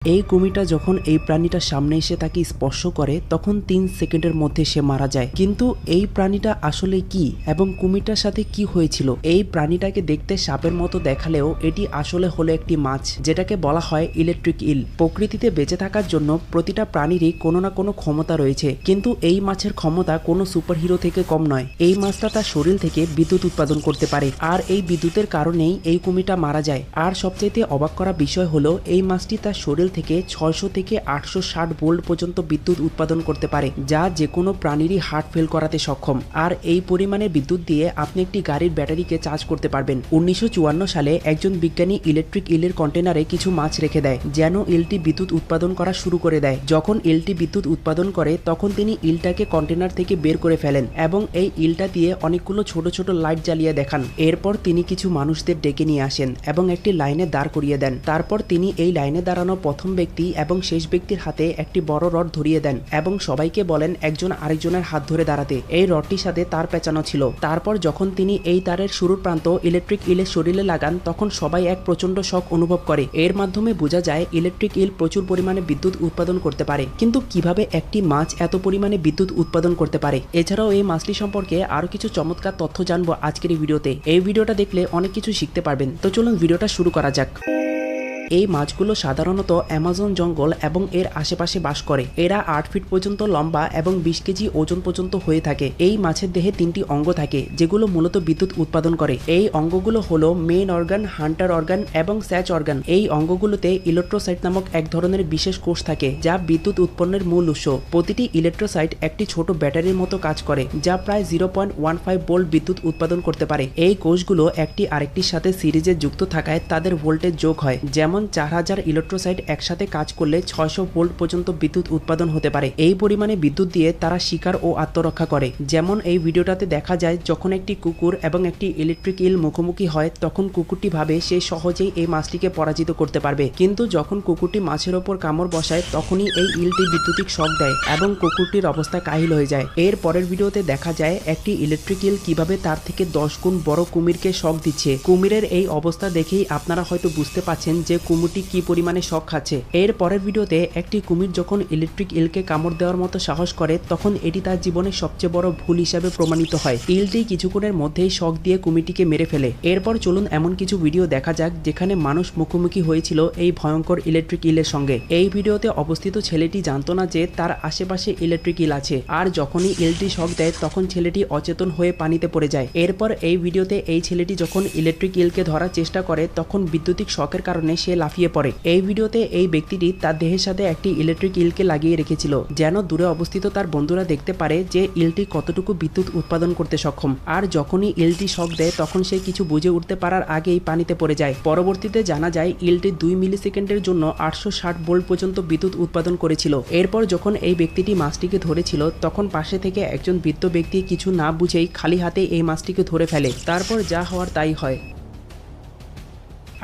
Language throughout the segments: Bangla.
এই কুমিরটা যখন এই প্রাণীটার সামনে এসে তাকে স্পর্শ করে তখন 3 সেকেন্ডের মধ্যে সে মারা যায়। কিন্তু এই প্রাণীটা আসলে কি এবং কুমিরটার সাথে কি হয়েছিল? এই প্রাণীটাকে দেখতে সাপের মতো দেখালেও এটি আসলে হলো একটি মাছ, যেটাকে বলা হয় ইলেকট্রিক ইল। প্রকৃতিতে বেঁচে থাকার জন্য প্রতিটা প্রাণীরই কোনো না কোনো ক্ষমতা রয়েছে, কিন্তু এই মাছের ক্ষমতা কোনো সুপারহিরো থেকে কম নয়। এই মাছটা তার শরীর থেকে বিদ্যুৎ উৎপাদন করতে পারে, আর এই বিদ্যুতের কারণেই এই কুমিরটা মারা যায়। আর সবচাইতে অবাক করা বিষয় হলো এই মাছটি তার শরীর থেকে 600 থেকে 860 ভোল্ট পর্যন্ত বিদ্যুৎ উৎপাদন করতে পারে, যা যে কোনো প্রাণীরই হার্ট ফেল করাতে সক্ষম। আর এই পরিমাণে বিদ্যুৎ দিয়ে আপনি একটি গাড়ির ব্যাটারিকে চার্জ করতে পারবেন। 1954 সালে একজন বিজ্ঞানী ইলেকট্রিক ইলের কন্টেনারে কিছু মাছ রেখে দেয় যেন ইলটি বিদ্যুৎ উৎপাদন করা শুরু করে দেয়। যখন ইলটি বিদ্যুৎ উৎপাদন করে তখন তিনি ইলটাকে কন্টেনার থেকে বের করে ফেলেন এবং এই ইলটা দিয়ে অনেকগুলো ছোট ছোট লাইট জ্বালিয়ে দেখান। এরপর তিনি কিছু মানুষদের ডেকে নিয়ে আসেন এবং একটি লাইনে দাঁড় করিয়ে দেন। তারপর তিনি এই লাইনে দাঁড়ানো প্রথম ব্যক্তি এবং শেষ ব্যক্তির হাতে একটি বড় রড ধরিয়ে দেন এবং সবাইকে বলেন একজন আরেকজনের হাত ধরে দাঁড়াতে। এই রডটির সাথে তার পেঁচানো ছিল। তারপর যখন তিনি এই তারের শুরুর প্রান্ত ইলেকট্রিক ইলের শরীরে লাগান তখন সবাই এক প্রচন্ড শক অনুভব করে। এর মাধ্যমে বোঝা যায় ইলেকট্রিক ইল প্রচুর পরিমাণে বিদ্যুৎ উৎপাদন করতে পারে। কিন্তু কিভাবে একটি মাছ এত পরিমাণে বিদ্যুৎ উৎপাদন করতে পারে? এছাড়াও এই মাছটি সম্পর্কে আরো কিছু চমৎকার তথ্য জানবো আজকের এই ভিডিওতে। এই ভিডিওটা দেখলে অনেক কিছু শিখতে পারবেন। তো চলুন ভিডিওটা শুরু করা যাক। এই মাছগুলো সাধারণত অ্যামাজন জঙ্গল এবং এর আশেপাশে বাস করে। এরা 8 ফিট পর্যন্ত লম্বা এবং 20 কেজি ওজন পর্যন্ত হয়ে থাকে। এই মাছের দেহে 3টি অঙ্গ থাকে যেগুলো মূলত বিদ্যুৎ উৎপাদন করে। এই অঙ্গগুলো হলো মেইন অর্গান, হান্টার অর্গান এবং স্যাচ অর্গান। এই অঙ্গগুলোতে ইলেকট্রোসাইট নামক এক ধরনের বিশেষ কোষ থাকে যা বিদ্যুৎ উৎপন্নের মূল উৎস। প্রতিটি ইলেকট্রোসাইট একটি ছোট ব্যাটারির মতো কাজ করে যা প্রায় 0.15 ভোল্ট বিদ্যুৎ উৎপাদন করতে পারে। এই কোষগুলো একটি আরেকটির সাথে সিরিজে যুক্ত থাকায় তাদের ভোল্টেজ যোগ হয়। যেমন 4000 ইলেকট্রোসাইট একসাথে কাজ করলে 600 ভোল্ট পর্যন্ত বিদ্যুৎ উৎপাদন হতে পারে। এই পরিমাণে বিদ্যুৎ দিয়ে তারা শিকার ও আত্মরক্ষা করে। যেমন এই ভিডিওটাতে দেখা যায় যখন একটি কুকুর এবং একটি ইলেকট্রিক ইল মুখোমুখি হয় তখন কুকুরটি ভাবে সে সহজেই এই মাছটিকে পরাজিত করতে পারবে, কিন্তু যখন কুকুরটি মাছের ওপর কামড় বসায় তখনই এই ইলটি বিদ্যুতিক শক দেয় এবং কুকুরটির অবস্থা কাহিল হয়ে যায়। এর পরের ভিডিওতে দেখা যায় একটি ইলেকট্রিক ইল কিভাবে তার থেকে 10 গুণ বড় কুমিরকে শক দিচ্ছে। কুমিরের এই অবস্থা দেখেই আপনারা হয়তো বুঝতে পারছেন যে কুমিরটি কি পরিমাণে শক খাচ্ছে। এর পরের ভিডিওতে একটি কুমির যখন ইলেকট্রিক ইলকে কামড় দেওয়ার মতো সাহস করে তখন এটি তার জীবনের সবচেয়ে বড় ভুল হিসাবে প্রমাণিত হয়। ইলটি কিছুক্ষণের মধ্যেই শক দিয়ে কুমিরটিকে মেরে ফেলে। এরপর চলুন এমন কিছু ভিডিও দেখা যাক যেখানে মানুষ মুখোমুখি হয়েছিল এই ভয়ঙ্কর ইলেকট্রিক ইলের সঙ্গে। এই ভিডিওতে অবস্থিত ছেলেটি জানতো না যে তার আশেপাশে ইলেকট্রিক ইল আছে, আর যখনই ইলটি শক দেয় তখন ছেলেটি অচেতন হয়ে পানিতে পড়ে যায়। এরপর এই ভিডিওতে এই ছেলেটি যখন ইলেকট্রিক ইলকে ধরার চেষ্টা করে তখন বিদ্যুতিক শকের কারণে সে লাফিয়ে পড়ে। এই ভিডিওতে এই ব্যক্তিটি তার দেহের সাথে একটি ইলেকট্রিক ইলকে লাগিয়ে রেখেছিল যেন দূরে অবস্থিত তার বন্ধুরা দেখতে পারে যে ইলটি কতটুকু বিদ্যুৎ উৎপাদন করতে সক্ষম। আর যখনই ইলটি শক দেয় তখন সে কিছু বুঝে উঠতে পারার আগেই পানিতে পড়ে যায়। পরবর্তীতে জানা যায় ইলটি 2 মিলি সেকেন্ডের জন্য 860 ভোল্ট পর্যন্ত বিদ্যুৎ উৎপাদন করেছিল। এরপর যখন এই ব্যক্তিটি মাছটিকে ধরেছিল তখন পাশে থেকে একজন বৃদ্ধ ব্যক্তি কিছু না বুঝেই খালি হাতে এই মাছটিকে ধরে ফেলে। তারপর যা হওয়ার তাই হয়।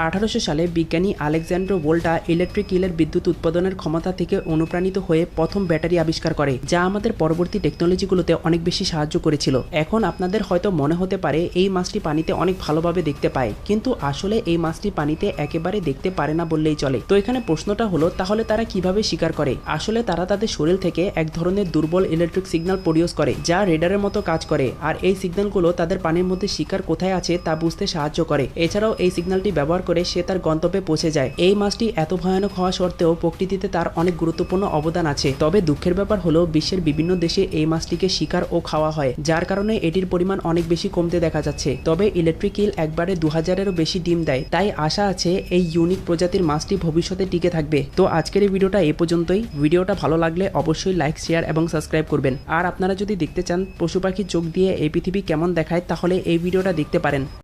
1800 সালে বিজ্ঞানী আলেকজান্ড্রো ভোল্টা ইলেকট্রিক ইলের বিদ্যুৎ উৎপাদনের ক্ষমতা থেকে অনুপ্রাণিত হয়ে প্রথম ব্যাটারি আবিষ্কার করে, যা আমাদের পরবর্তী টেকনোলজিগুলোতে অনেক বেশি সাহায্য করেছিল। এখন আপনাদের হয়তো মনে হতে পারে এই মাছটি পানিতে অনেক ভালোভাবে দেখতে পায়, কিন্তু আসলে এই মাছটি পানিতে একেবারে দেখতে পারে না বললেই চলে। তো এখানে প্রশ্নটা হলো তাহলে তারা কিভাবে শিকার করে? আসলে তারা তাদের শরীর থেকে এক ধরনের দুর্বল ইলেকট্রিক সিগন্যাল প্রডিউস করে যা রেডারের মতো কাজ করে, আর এই সিগন্যালগুলো তাদের পানির মধ্যে শিকার কোথায় আছে তা বুঝতে সাহায্য করে। এছাড়াও এই সিগন্যালটি ব্যবহার করে সে তার গন্তব্যে পৌঁছে যায়। এই মাছটি এত ভয়ানক হওয়া সত্ত্বেও প্রকৃতিতে তার অনেক গুরুত্বপূর্ণ অবদান আছে। তবে দুঃখের ব্যাপার হলো বিশ্বের বিভিন্ন দেশে এই মাছটিকে শিকার ও খাওয়া হয়, যার কারণে এটির পরিমাণ অনেক বেশি কমতে দেখা যাচ্ছে। তবে ইলেকট্রিক ইল একবারে 2000-এরও বেশি ডিম দেয়, তাই আশা আছে এই ইউনিক প্রজাতির মাছটি ভবিষ্যতে টিকে থাকবে। তো আজকের এই ভিডিওটা এ পর্যন্তই। ভিডিওটা ভালো লাগলে অবশ্যই লাইক, শেয়ার এবং সাবস্ক্রাইব করবেন। আর আপনারা যদি দেখতে চান পশু পাখির চোখ দিয়ে এই পৃথিবী কেমন দেখায় তাহলে এই ভিডিওটা দেখতে পারেন।